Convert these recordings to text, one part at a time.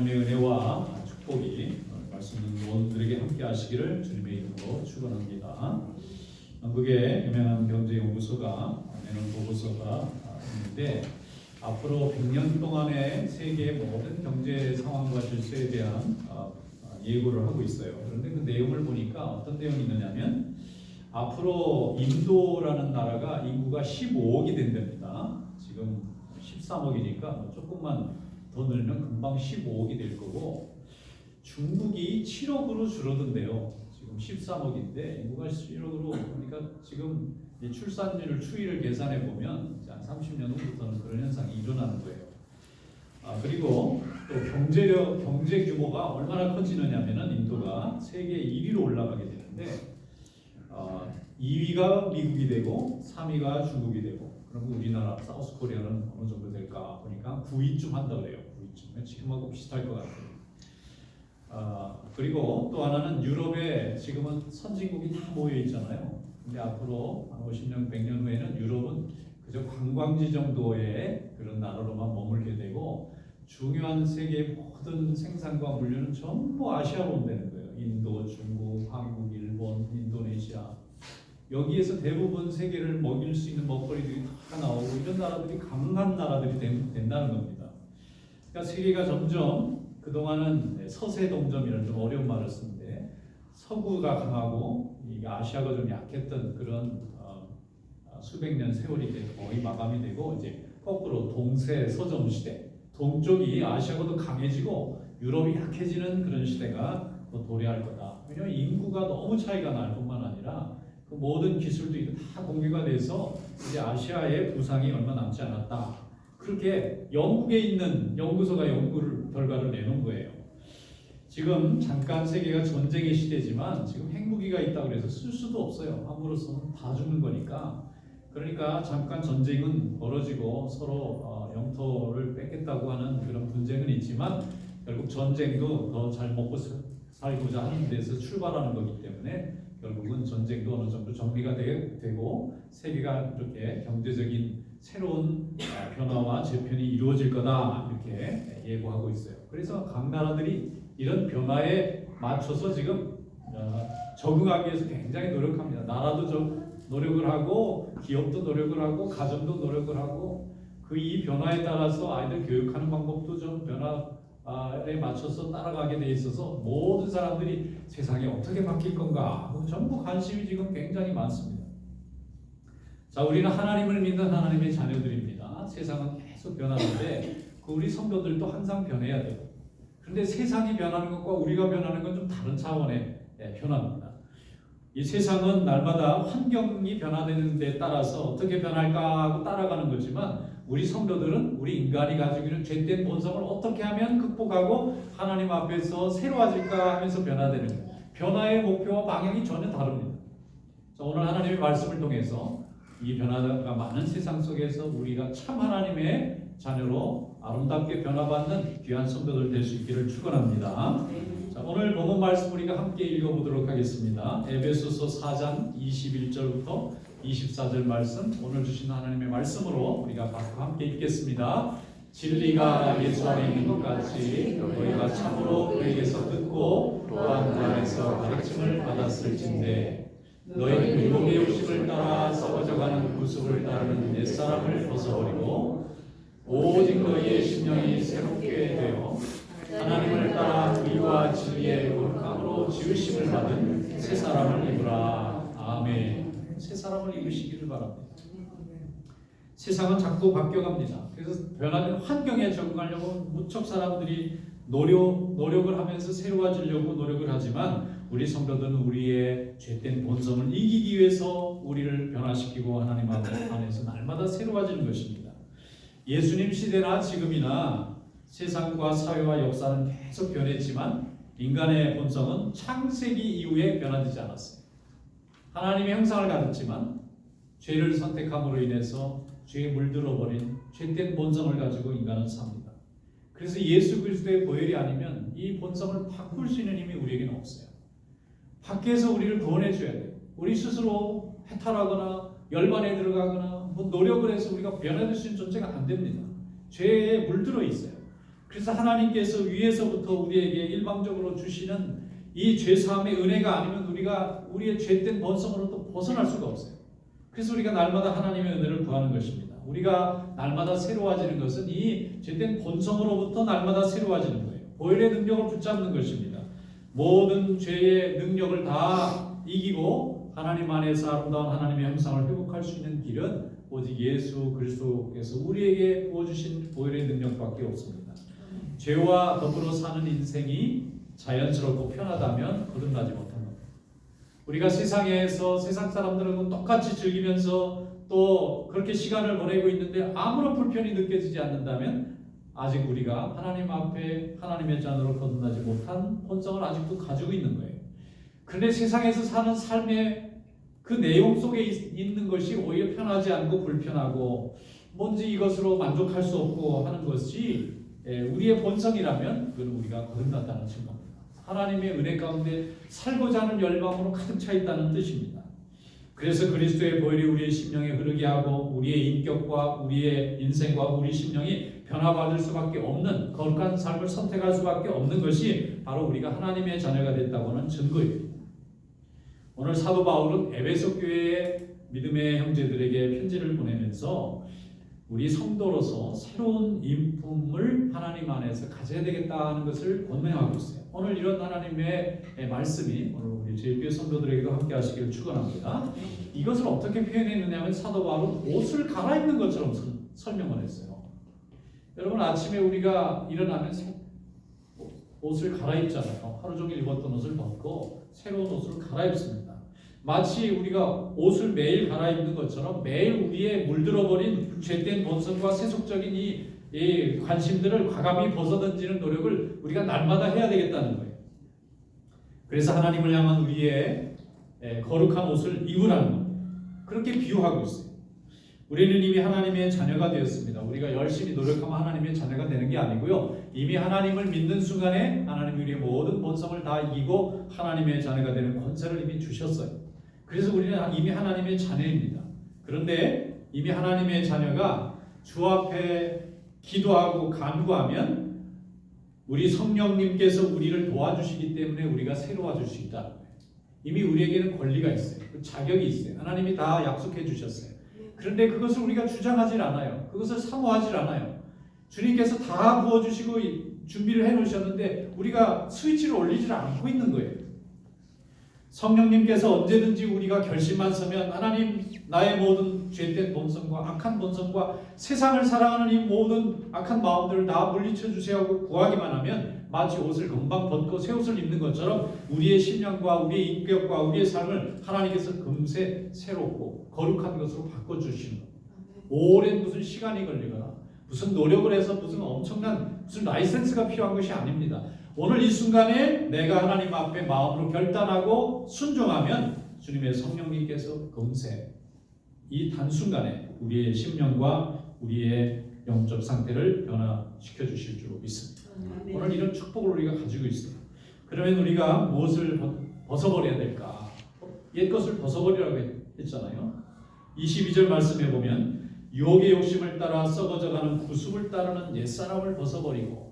하나님의 은혜와 축복이 말씀 듣는 모두들에게 함께 하시기를 주님의 이름으로 축원합니다. 한국의 유명한 경제연구소가 내는 보고서가 있는데 앞으로 100년 동안의 세계의 모든 경제 상황과 질서에 대한 예고를 하고 있어요. 그런데 그 내용을 보니까 어떤 내용이 있느냐면 앞으로 인도라는 나라가 인구가 15억이 된답니다. 지금 13억이니까 조금만 더 늘면 금방 15억이 될 거고, 중국이 7억으로 줄어든대요. 지금 13억인데 인구가 7억으로, 그러니까 지금 이 출산율 추이를 계산해 보면 한 30년 후부터는 그런 현상이 일어나는 거예요. 그리고 또 경제 규모가 얼마나 커지느냐면은 인도가 세계 1위로 올라가게 되는데 2위가 미국이 되고 3위가 중국이 되고, 그럼 우리나라 사우스 코리아는 어느 정도 될까 보니까 9위쯤 한다 그래요. 9위쯤. 지금하고 비슷할 것 같아요. 그리고 또 하나는 유럽에 지금은 선진국이 다 모여 있잖아요. 근데 앞으로 한 50년, 100년 후에는 유럽은 그저 관광지 정도의 그런 나라로만 머물게 되고, 중요한 세계의 모든 생산과 물류는 전부 아시아로 온다는 거예요. 인도, 중국, 한국, 일본, 인도네시아. 여기에서 대부분 세계를 먹일 수 있는 먹거리들이 다 나오고, 이런 나라들이 강한 나라들이 된다는 겁니다. 그러니까 세계가 점점, 그동안은 서세 동점이라는 좀 어려운 말을 쓰는데, 서구가 강하고 이 아시아가 좀 약했던 그런 수백 년 세월이 거의 마감이 되고, 이제 거꾸로 동세 서점 시대, 동쪽이 아시아가 더 강해지고 유럽이 약해지는 그런 시대가 더 도래할 거다. 왜냐하면 인구가 너무 차이가 날 뿐만 아니라 그 모든 기술들이 다 공유가 돼서 이제 아시아의 부상이 얼마 남지 않았다. 그렇게 영국에 있는 연구소가 결과를 내놓은 거예요. 지금 잠깐 세계가 전쟁의 시대지만 지금 핵무기가 있다고 해서 쓸 수도 없어요. 함으로써는 다 죽는 거니까. 그러니까 잠깐 전쟁은 벌어지고 서로 영토를 뺏겠다고 하는 그런 분쟁은 있지만, 결국 전쟁도 더 잘 먹고 살고자 하는 데서 출발하는 거기 때문에 결국은 전쟁도 어느 정도 정리가 되고 세계가 이렇게 경제적인 새로운 변화와 재편이 이루어질 거다, 이렇게 예고하고 있어요. 그래서 각 나라들이 이런 변화에 맞춰서 지금 적응하기 위해서 굉장히 노력합니다. 나라도 좀 노력을 하고, 기업도 노력을 하고, 가정도 노력을 하고, 이 변화에 따라서 아이들 교육하는 방법도 좀 변화에 맞춰서 따라가게 돼 있어서 모든 사람들이 세상이 어떻게 바뀔 건가 전부 관심이 지금 굉장히 많습니다. 자, 우리는 하나님을 믿는 하나님의 자녀들입니다. 세상은 계속 변하는데 우리 성도들도 항상 변해야 돼요. 그런데 세상이 변하는 것과 우리가 변하는 건 좀 다른 차원의 변화입니다. 이 세상은 날마다 환경이 변화되는 데 따라서 어떻게 변할까 하고 따라가는 거지만, 우리 성도들은 우리 인간이 가지고 있는 죄된 본성을 어떻게 하면 극복하고 하나님 앞에서 새로워질까 하면서 변화되는 거예요. 변화의 목표와 방향이 전혀 다릅니다. 자, 오늘 하나님의 말씀을 통해서 이 변화가 많은 세상 속에서 우리가 참 하나님의 자녀로 아름답게 변화받는 귀한 성도들 될 수 있기를 축원합니다. 자, 오늘 본문 말씀 우리가 함께 읽어보도록 하겠습니다. 에베소서 4장 21절부터 24절 말씀, 오늘 주신 하나님의 말씀으로 우리가 함께 읽겠습니다. 진리가 예수 안에 있는 것 같이 너희가 참으로 그에게서 듣고 또한 그 안에서 가르침을 받았을진데, 너희는 유혹의 욕심을 따라 썩어져가는 구습을 따르는 옛사람을 벗어버리고 오직 너희의 심령이 새롭게 되어 하나님을 따라 의와 진리의 거룩함으로 지으심을 받은 새 사람을 입으라. 아멘. 새 사람을 입으시기를 바랍니다. 세상은 자꾸 바뀌어갑니다. 그래서 변화된 환경에 적응하려고 무척 사람들이 노력을 하면서 새로워지려고 노력을 하지만, 우리 성도들은 우리의 죄된 본성을 이기기 위해서 우리를 변화시키고 하나님 안에서 날마다 새로워지는 것입니다. 예수님 시대나 지금이나 세상과 사회와 역사는 계속 변했지만 인간의 본성은 창세기 이후에 변화되지 않았어요. 하나님의 형상을 가졌지만 죄를 선택함으로 인해서 죄에 물들어버린 죄된 본성을 가지고 인간은 삽니다. 그래서 예수 그리스도의 보혈이 아니면 이 본성을 바꿀 수 있는 힘이 우리에게는 없어요. 밖에서 우리를 구원해줘야 돼요. 우리 스스로 해탈하거나 열반에 들어가거나 노력을 해서 우리가 변화될 수 있는 존재가 안 됩니다. 죄에 물들어 있어요. 그래서 하나님께서 위에서부터 우리에게 일방적으로 주시는 이 죄사함의 은혜가 아니면 우리가 우리의 죄된 본성으로부터 벗어날 수가 없어요. 그래서 우리가 날마다 하나님의 은혜를 구하는 것입니다. 우리가 날마다 새로워지는 것은 이 죄된 본성으로부터 날마다 새로워지는 거예요. 보혈의 능력을 붙잡는 것입니다. 모든 죄의 능력을 다 이기고 하나님 안에서 아름다운 하나님의 형상을 회복할 수 있는 길은 오직 예수 그리스도께서 우리에게 부어주신 보혈의 능력밖에 없습니다. 죄와 더불어 사는 인생이 자연스럽고 편하다면 거듭나지 못한 겁니다. 우리가 세상에서 세상 사람들하고 똑같이 즐기면서 또 그렇게 시간을 보내고 있는데 아무런 불편이 느껴지지 않는다면 아직 우리가 하나님 앞에 하나님의 자녀로 거듭나지 못한 본성을 아직도 가지고 있는 거예요. 그런데 세상에서 사는 삶의 그 내용 속에 있는 것이 오히려 편하지 않고 불편하고 뭔지 이것으로 만족할 수 없고 하는 것이 우리의 본성이라면 그건 우리가 거듭났다는 증거입니다. 하나님의 은혜 가운데 살고자 하는 열망으로 가득 차 있다는 뜻입니다. 그래서 그리스도의 보혈이 우리의 심령에 흐르게 하고 우리의 인격과 우리의 인생과 우리 심령이 변화받을 수밖에 없는 거룩한 삶을 선택할 수밖에 없는 것이 바로 우리가 하나님의 자녀가 됐다고 하는 증거입니다. 오늘 사도 바울은 에베소 교회의 믿음의 형제들에게 편지를 보내면서 우리 성도로서 새로운 인품을 하나님 안에서 가져야 되겠다는 것을 권면하고 있어요. 오늘 이런 하나님의 말씀이 오늘 우리 제일교회 성도들에게도 함께 하시기를 축원합니다. 이것을 어떻게 표현했느냐 하면 사도 바울은 옷을 갈아입는 것처럼 설명을 했어요. 여러분 아침에 우리가 일어나면 옷을 갈아입잖아요. 하루 종일 입었던 옷을 벗고 새로운 옷을 갈아입습니다. 마치 우리가 옷을 매일 갈아입는 것처럼 매일 우리의 물들어버린 죄된 본성과 세속적인 이 관심들을 과감히 벗어던지는 노력을 우리가 날마다 해야 되겠다는 거예요. 그래서 하나님을 향한 우리의 거룩한 옷을 입으라는 겁니다. 그렇게 비유하고 있어요. 우리는 이미 하나님의 자녀가 되었습니다. 우리가 열심히 노력하면 하나님의 자녀가 되는 게 아니고요. 이미 하나님을 믿는 순간에 하나님이 우리의 모든 본성을 다 이기고 하나님의 자녀가 되는 권세를 이미 주셨어요. 그래서 우리는 이미 하나님의 자녀입니다. 그런데 이미 하나님의 자녀가 주 앞에 기도하고 간구하면 우리 성령님께서 우리를 도와주시기 때문에 우리가 새로워질 수 있다는 거예요. 이미 우리에게는 권리가 있어요. 자격이 있어요. 하나님이 다 약속해 주셨어요. 그런데 그것을 우리가 주장하지 않아요. 그것을 사모하지 않아요. 주님께서 다 부어주시고 준비를 해놓으셨는데 우리가 스위치를 올리지 않고 있는 거예요. 성령님께서 언제든지 우리가 결심만 서면 하나님 나의 모든 죄된 본성과 악한 본성과 세상을 사랑하는 이 모든 악한 마음들을 다 물리쳐 주세요 하고 구하기만 하면 마치 옷을 금방 벗고 새 옷을 입는 것처럼 우리의 심령과 우리의 인격과 우리의 삶을 하나님께서 금세 새롭고 거룩한 것으로 바꿔주시는 겁니다. 오랜 무슨 시간이 걸리거나 무슨 노력을 해서 무슨 엄청난 무슨 라이센스가 필요한 것이 아닙니다. 오늘 이 순간에 내가 하나님 앞에 마음으로 결단하고 순종하면 주님의 성령님께서 금세 이 단순간에 우리의 심령과 우리의 영적 상태를 변화시켜 주실 줄 믿습니다. 오늘 이런 축복을 우리가 가지고 있어요. 그러면 우리가 무엇을 벗어버려야 될까? 옛 것을 벗어버리라고 했잖아요. 22절 말씀에 보면 유혹의 욕심을 따라 썩어져가는 구습을 따르는 옛사람을 벗어버리고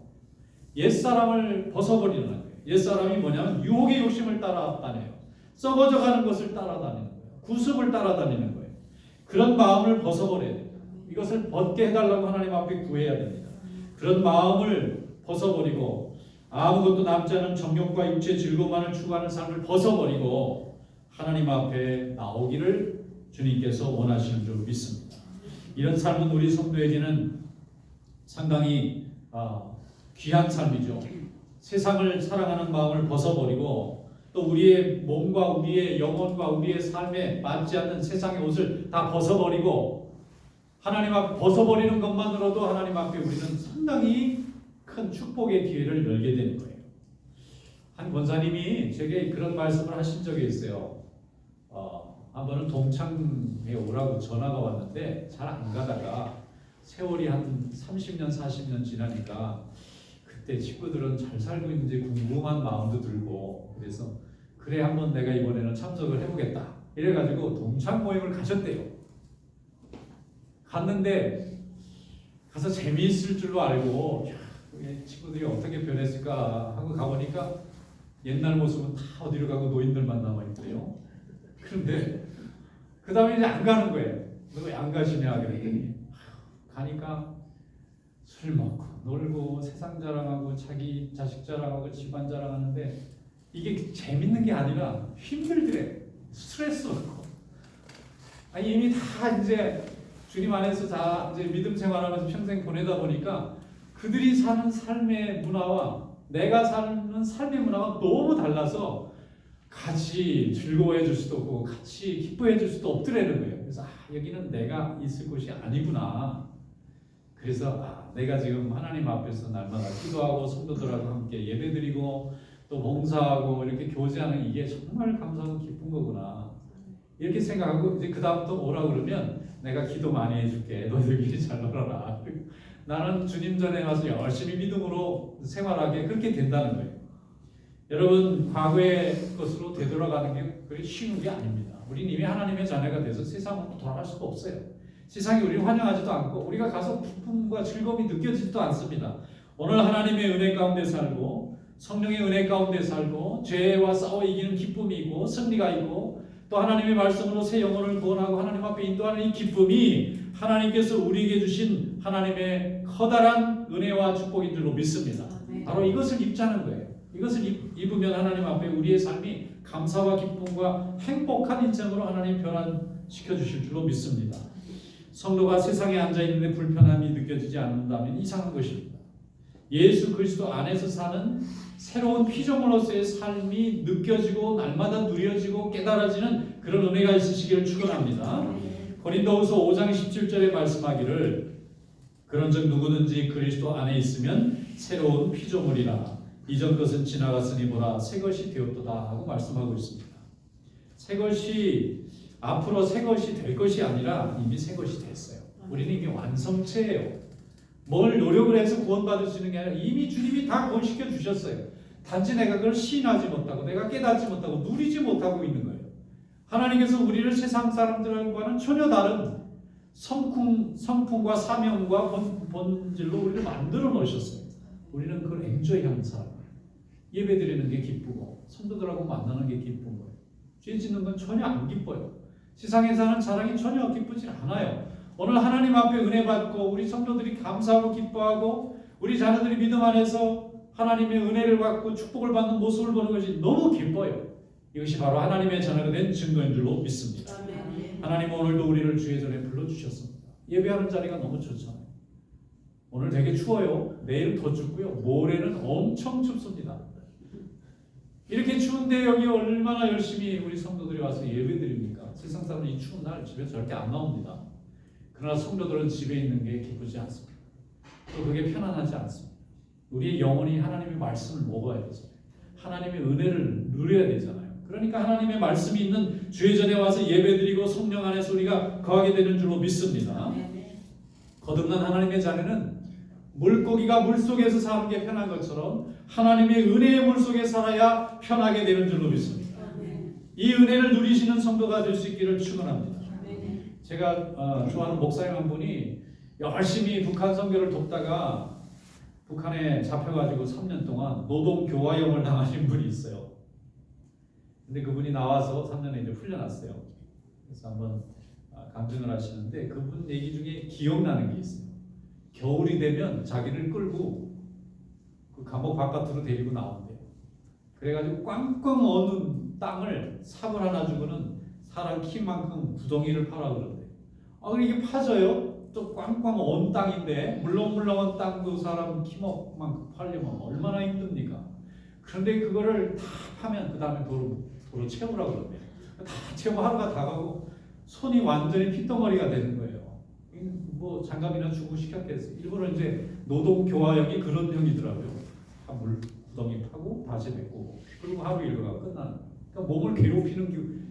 옛사람을 벗어버리는 거예요. 옛사람이 뭐냐면 유혹의 욕심을 따라다녀요. 썩어져가는 것을 따라다니는 거예요. 구습을 따라다니는 거예요. 그런 마음을 벗어버려야 돼요. 이것을 벗게 해달라고 하나님 앞에 구해야 됩니다. 그런 마음을 벗어버리고 아무것도 남지 않은 정욕과 육체 즐거움만을 추구하는 삶을 벗어버리고 하나님 앞에 나오기를 주님께서 원하시는 줄 믿습니다. 이런 삶은 우리 성도에게는 상당히 귀한 삶이죠. 세상을 사랑하는 마음을 벗어버리고 또 우리의 몸과 우리의 영혼과 우리의 삶에 맞지 않는 세상의 옷을 다 벗어버리고 하나님 앞에 벗어버리는 것만으로도 하나님 앞에 우리는 상당히 큰 축복의 기회를 열게 되는 거예요. 한 권사님이 제게 그런 말씀을 하신 적이 있어요. 한 번은 동창에 오라고 전화가 왔는데 잘 안 가다가 세월이 한 30년 40년 지나니까 그때 친구들은 잘 살고 있는지 궁금한 마음도 들고 그래서 그래 한번 내가 이번에는 참석을 해보겠다 이래가지고 동창 모임을 가셨대요. 갔는데 가서 재미있을 줄로 알고 이 친구들이 어떻게 변했을까 하고 가보니까 옛날 모습은 다 어디로 가고 노인들만 남아있대요. 그런데 그 다음에 이제 안 가는 거예요. 너 왜 안 가시냐 그랬더니 가니까 술 먹고 놀고 세상 자랑하고 자기 자식 자랑하고 집안 자랑하는데 이게 재밌는 게 아니라 힘들더래. 스트레스 받고. 아니 이미 다 이제 주님 안에서 다 이제 믿음 생활하면서 평생 보내다 보니까 그들이 사는 삶의 문화와 내가 사는 삶의 문화가 너무 달라서 같이 즐거워해 줄 수도 없고 같이 기뻐해 줄 수도 없더라는 거예요. 그래서 여기는 내가 있을 곳이 아니구나. 그래서 내가 지금 하나님 앞에서 날마다 기도하고 성도들하고 함께 예배드리고 또 봉사하고 이렇게 교제하는 이게 정말 감사하고 기쁜 거구나. 이렇게 생각하고 이제 그 다음부터 오라 그러면 내가 기도 많이 해줄게. 너희들끼리 잘 놀아라. 나는 주님 전에 와서 열심히 믿음으로 생활하게 그렇게 된다는 거예요. 여러분 과거의 것으로 되돌아가는 게 그렇게 쉬운 게 아닙니다. 우리는 이미 하나님의 자녀가 돼서 세상으로 돌아갈 수가 없어요. 세상이 우리를 환영하지도 않고 우리가 가서 기쁨과 즐거움이 느껴지지도 않습니다. 오늘 하나님의 은혜 가운데 살고 성령의 은혜 가운데 살고 죄와 싸워 이기는 기쁨이 있고 승리가 있고 또 하나님의 말씀으로 새 영혼을 구원하고 하나님 앞에 인도하는 이 기쁨이 하나님께서 우리에게 주신 하나님의 커다란 은혜와 축복인 줄로 믿습니다. 바로 이것을 입자는 거예요. 이것을 입으면 하나님 앞에 우리의 삶이 감사와 기쁨과 행복한 인생으로 하나님 변환시켜 주실 줄로 믿습니다. 성도가 세상에 앉아있는데 불편함이 느껴지지 않는다면 이상한 것입니다. 예수 그리스도 안에서 사는 새로운 피조물로서의 삶이 느껴지고 날마다 누려지고 깨달아지는 그런 은혜가 있으시기를 축원합니다. 고린도후서 5장 17절에 말씀하기를 그런즉 누구든지 그리스도 안에 있으면 새로운 피조물이라 이전 것은 지나갔으니 보라 새 것이 되었도다 하고 말씀하고 있습니다. 새 것이 앞으로 새 것이 될 것이 아니라 이미 새 것이 됐어요. 우리는 이미 완성체예요. 뭘 노력을 해서 구원받을 수 있는 게 아니라 이미 주님이 다 구원시켜 주셨어요. 단지 내가 그걸 시인하지 못하고 내가 깨닫지 못하고 누리지 못하고 있는 거예요. 하나님께서 우리를 세상 사람들과는 전혀 다른 성품과 사명과 본질로 우리를 만들어 놓으셨어요. 우리는 그걸 엔조이하는 사람이에요. 예배드리는 게 기쁘고 성도들하고 만나는 게 기쁜 거예요. 죄 짓는 건 전혀 안 기뻐요. 세상에서 하는 자랑이 전혀 기쁘지 않아요. 오늘 하나님 앞에 은혜 받고 우리 성도들이 감사하고 기뻐하고 우리 자녀들이 믿음 안에서 하나님의 은혜를 받고 축복을 받는 모습을 보는 것이 너무 기뻐요. 이것이 바로 하나님의 자녀가 된 증거인 줄로 믿습니다. 하나님은 오늘도 우리를 주의 전에 불러주셨습니다. 예배하는 자리가 너무 좋잖아요. 오늘 되게 추워요. 내일은 더 춥고요. 모레는 엄청 춥습니다. 이렇게 추운데 여기 얼마나 열심히 우리 성도들이 와서 예배드립니까? 세상 사람은 이 추운 날 집에 절대 안 나옵니다. 그러나 성도들은 집에 있는 게 기쁘지 않습니다. 또 그게 편안하지 않습니다. 우리의 영혼이 하나님의 말씀을 먹어야 되잖아요. 하나님의 은혜를 누려야 되잖아요. 그러니까 하나님의 말씀이 있는 주의 전에 와서 예배드리고 성령 안에서 우리가 거하게 되는 줄로 믿습니다. 거듭난 하나님의 자녀는 물고기가 물속에서 사는 게 편한 것처럼 하나님의 은혜의 물속에 살아야 편하게 되는 줄로 믿습니다. 이 은혜를 누리시는 성도가 될 수 있기를 축원합니다. 제가 좋아하는 목사님 한 분이 열심히 북한 선교를 돕다가 북한에 잡혀가지고 3년 동안 노동 교화형을 당하신 분이 있어요. 근데 그분이 나와서 3년에 이제 풀려났어요. 그래서 한번 간증을 하시는데 그분 얘기 중에 기억나는 게 있어요. 겨울이 되면 자기를 끌고 그 감옥 바깥으로 데리고 나온대요. 그래가지고 꽝꽝 어는 땅을 삽을 하나 주고는 사람 키만큼 구덩이를 파라 그런대. 그럼 이게 파져요? 또 꽝꽝 언 땅인데 물렁물렁한 땅도 사람 키만큼 파려면 얼마나 힘듭니까? 그런데 그거를 다 파면 그 다음에 도로 채우라고 그러네요. 다 채우고 하루가 다 가고 손이 완전히 핏덩어리가 되는 거예요. 뭐 장갑이나 주고 시켰겠어요. 일부러 이제 노동교화형이 그런 형이더라고요. 물 구덩이 파고 다시 메꾸고 그리고 하루 일과가 끝나는 거예요. 그러니까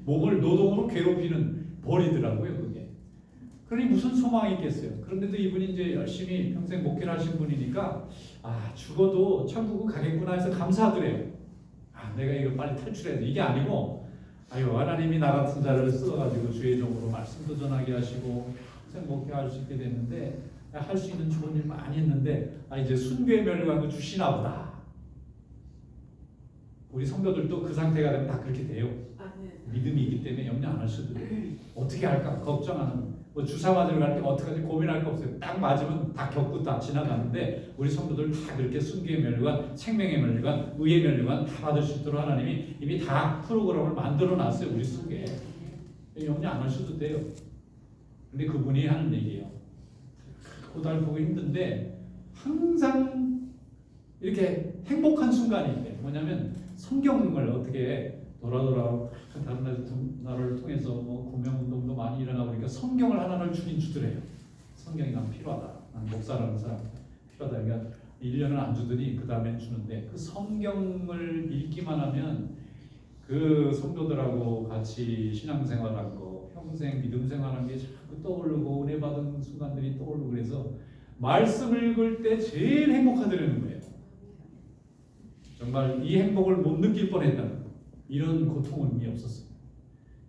몸을 노동으로 괴롭히는 벌이더라고요. 그게. 그러니 무슨 소망이 있겠어요. 그런데도 이분이 이제 열심히 평생 목회를 하신 분이니까 죽어도 천국은 가겠구나 해서 감사하더래요. 내가 이거 빨리 탈출해야 돼. 이게 아니고 하나님이 나 같은 자를 써가지고 주의 종으로 말씀도 전하게 하시고 평생 목회할 수 있게 됐는데 할 수 있는 좋은 일 많이 했는데 이제 순교의 면류관도 주시나 보다. 우리 성도들도 그 상태가 되면 다 그렇게 돼요. 믿음이 있기 때문에 염려 안 할 수도 있고 어떻게 할까 걱정하는 뭐 주사 맞으러 갈 때 어떡하지 고민할 거 없어요. 딱 맞으면 다 겪고 다 지나가는데 우리 성도들 다 그렇게 순교의 면류관, 생명의 면류관, 의의 면류관 다 받을 수 있도록 하나님이 이미 다 프로그램을 만들어 놨어요. 우리 속에. 염려 안 할 수도 돼요. 근데 그분이 하는 얘기예요. 고달프고 힘든데 항상 이렇게 행복한 순간이 있대요. 뭐냐면 성경을 어떻게 돌아 다른 나라를 통해서 뭐 구명운동도 많이 일어나고 그러니까 성경을 하나를 주긴 주더래요. 성경이 난 필요하다. 난 목사라는 사람 필요하다. 그러니까 1년을 안 주더니 그 다음엔 주는데 그 성경을 읽기만 하면 그 성도들하고 같이 신앙생활한 거 평생 믿음 생활한 게 자꾸 떠오르고 은혜 받은 순간들이 떠오르고 그래서 말씀을 읽을 때 제일 행복하더라는 거예요. 정말 이 행복을 못 느낄 뻔했다는 이런 고통은 의미 없었어요.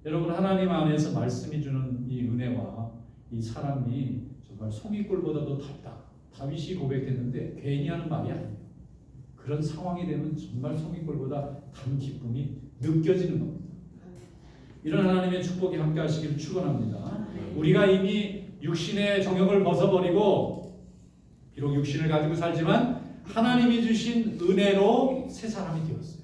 여러분 하나님 안에서 말씀이 주는 이 은혜와 이 사랑이 정말 송이꿀보다도 답다. 다윗이 고백했는데 괜히 하는 말이 아니에요. 그런 상황이 되면 정말 송이꿀보다 단 기쁨이 느껴지는 겁니다. 이런 하나님의 축복이 함께 하시기를 축원합니다. 우리가 이미 육신의 정욕을 벗어버리고 비록 육신을 가지고 살지만 하나님이 주신 은혜로 새 사람이 되었어요.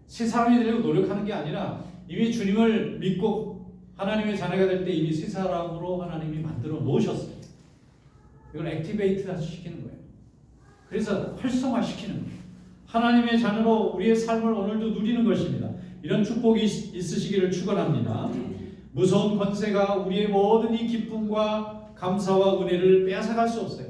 새 사람이 되려고 노력하는 게 아니라 이미 주님을 믿고 하나님의 자녀가 될 때 이미 새 사람으로 하나님이 만들어 놓으셨어요. 이걸 액티베이트 시키는 거예요. 그래서 활성화시키는 거예요. 하나님의 자녀로 우리의 삶을 오늘도 누리는 것입니다. 이런 축복이 있으시기를 축원합니다. 무서운 권세가 우리의 모든 이 기쁨과 감사와 은혜를 빼앗아갈 수 없어요.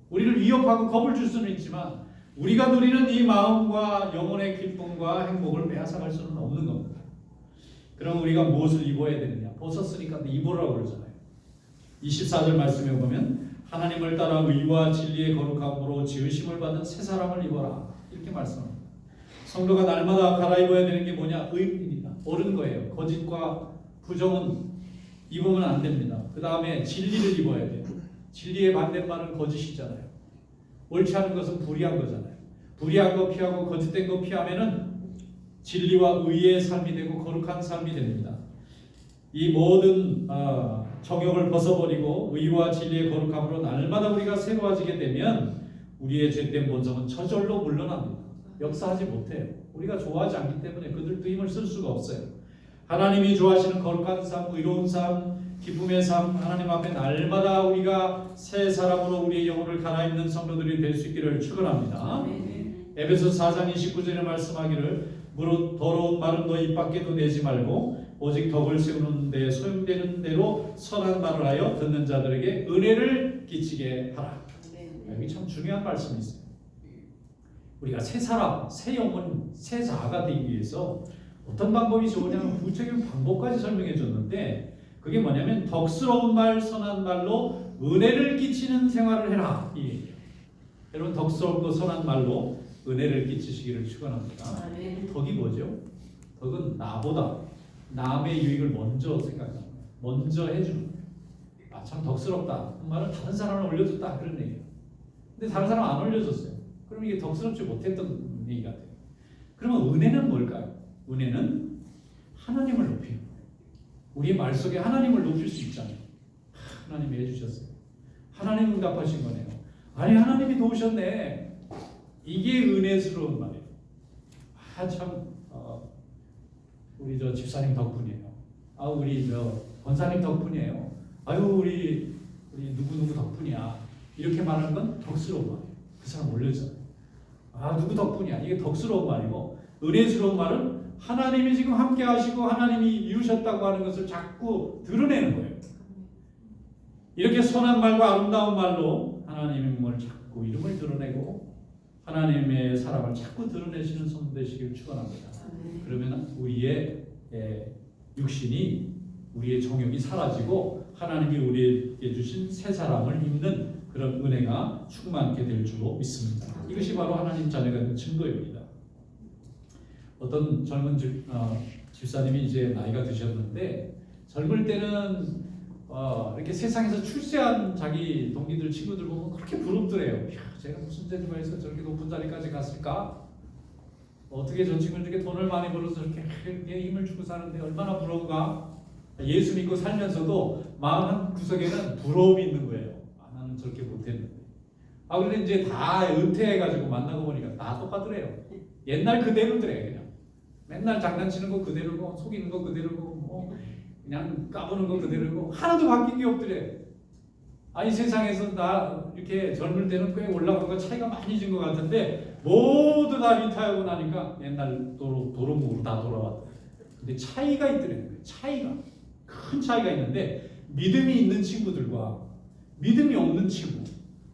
우리를 위협하고 겁을 줄 수는 있지만 우리가 누리는 이 마음과 영혼의 기쁨과 행복을 빼앗아갈 수는 없는 겁니다. 그럼 우리가 무엇을 입어야 되느냐? 벗었으니까 입으라고 그러잖아요. 24절 말씀에 보면 하나님을 따라 의와 진리의 거룩함으로 지으심을 받은 새 사람을 입어라 이렇게 말씀합니다. 성도가 날마다 갈아입어야 되는 게 뭐냐? 의입니다. 옳은 거예요. 거짓과 부정은 입으면 안 됩니다. 그 다음에 진리를 입어야 돼요. 진리의 반대말은 거짓이잖아요. 옳지 않은 것은 불의한 거잖아요. 불의한 거 피하고 거짓된 거 피하면은 진리와 의의 삶이 되고 거룩한 삶이 됩니다. 이 모든 정욕을 벗어버리고 의와 진리의 거룩함으로 날마다 우리가 새로워지게 되면 우리의 죄된 본성은 저절로 물러납니다. 역사하지 못해요. 우리가 좋아하지 않기 때문에 그들도 힘을 쓸 수가 없어요. 하나님이 좋아하시는 거룩한 삶, 의로운 삶, 기쁨의 삶, 하나님 앞에 날마다 우리가 새 사람으로 우리의 영혼을 갈아입는 성도들이 될 수 있기를 축원합니다. 에베소 4장 29절에 말씀하기를 무릇 더러운 말은 너 입 밖에도 내지 말고 오직 덕을 세우는 데 소용되는 대로 선한 말을 하여 듣는 자들에게 은혜를 끼치게 하라. 여기 참 중요한 말씀이 있어요. 우리가 새 사람, 새 영혼, 새 자아가 되기 위해서 어떤 방법이 좋으냐면 구체적인 방법까지 설명해 줬는데 그게 뭐냐면 덕스러운 말, 선한 말로 은혜를 끼치는 생활을 해라. 여러분 덕스럽고 선한 말로 은혜를 끼치시기를 축원합니다. 덕이 뭐죠? 덕은 나보다 남의 유익을 먼저 생각하는 거예요. 먼저 해주는 거예요. 참 덕스럽다. 그 말은 다른 사람을 올려줬다 그런 얘기예요. 근데 다른 사람 안 올려줬어요. 그럼 이게 덕스럽지 못했던 얘기가 돼요. 그러면 은혜는 뭘까요? 은혜는 하나님을 높이는 거예요. 우리 말 속에 하나님을 높일 수 있잖아요. 하나님이 해주셨어요. 하나님 응답하신 거네요. 아니 하나님이 도우셨네. 이게 은혜스러운 말이에요. 참 우리 저 집사님 덕분이에요. 우리 저 권사님 덕분이에요. 우리 누구 덕분이야. 이렇게 말하는 건 덕스러운 말이에요. 그 사람 올려줘요. 누구 덕분이야. 이게 덕스러운 말이고 은혜스러운 말은 하나님이 지금 함께 하시고 하나님이 이루셨다고 하는 것을 자꾸 드러내는 거예요. 이렇게 선한 말과 아름다운 말로 하나님을 자꾸 이름을 드러내고 하나님의 사랑을 자꾸 드러내시는 성도 되시기를 축원합니다. 그러면 우리의 육신이 우리의 정욕이 사라지고 하나님이 우리에게 주신 새 사람을 입는 그런 은혜가 충만하게 될 줄로 믿습니다. 이것이 바로 하나님 자녀가 된 증거입니다. 어떤 젊은 집사님이 이제 나이가 드셨는데 젊을 때는 이렇게 세상에서 출세한 자기 동기들 친구들 보면 그렇게 부럽더래요. 이야, 제가 무슨 재주가 있어 저렇게 높은 자리까지 갔을까? 어떻게 저 친구는 이렇게 돈을 많이 벌어서 저렇게 힘을 주고 사는데 얼마나 부러운가? 예수 믿고 살면서도 마음 한 구석에는 부러움이 있는 거예요. 나는 저렇게 못했는데. 그런데 이제 다 은퇴해가지고 만나고 보니까 다 똑같더래요. 옛날 그대로더래 그냥. 맨날 장난치는 거 그대로고 속이는 거 그대로고 뭐 그냥 까부는 거 그대로고 하나도 바뀐 게 없더래. 이 세상에서 나 이렇게 젊을 때는 꽤 올라간 거 차이가 많이 진 것 같은데 모두 다 리타하고 나니까 옛날 도루묵으로 다 돌아왔다. 근데 차이가 있더래. 차이가 큰 차이가 있는데 믿음이 있는 친구들과 믿음이 없는 친구,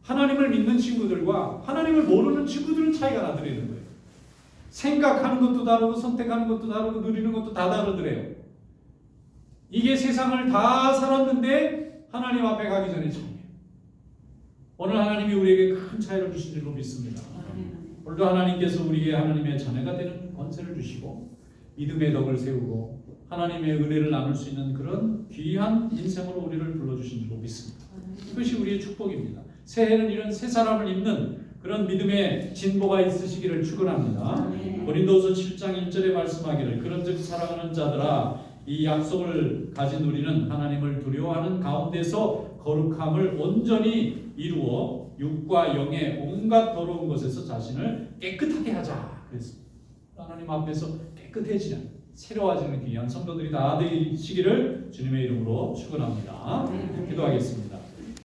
하나님을 믿는 친구들과 하나님을 모르는 친구들은 차이가 나더라는 거예요. 생각하는 것도 다르고 선택하는 것도 다르고 누리는 것도 다 다르더래요. 이게 세상을 다 살았는데 하나님 앞에 가기 전에 차이예요. 오늘 하나님이 우리에게 큰 차이를 주신 줄로 믿습니다. 오늘도 하나님께서 우리에게 하나님의 자녀가 되는 권세를 주시고 믿음의 덕을 세우고 하나님의 은혜를 나눌 수 있는 그런 귀한 인생으로 우리를 불러주신 줄로 믿습니다. 이것이 우리의 축복입니다. 새해는 이런 새 사람을 입는 그런 믿음의 진보가 있으시기를 축원합니다. 고린도후서 7장 1절에 말씀하기를 그런즉 사랑하는 자들아 이 약속을 가진 우리는 하나님을 두려워하는 가운데서 거룩함을 온전히 이루어 육과 영의 온갖 더러운 것에서 자신을 깨끗하게 하자. 그래서 하나님 앞에서 깨끗해지는 새로워지는 귀한 성도들이 다 되시기를 주님의 이름으로 축원합니다. 기도하겠습니다.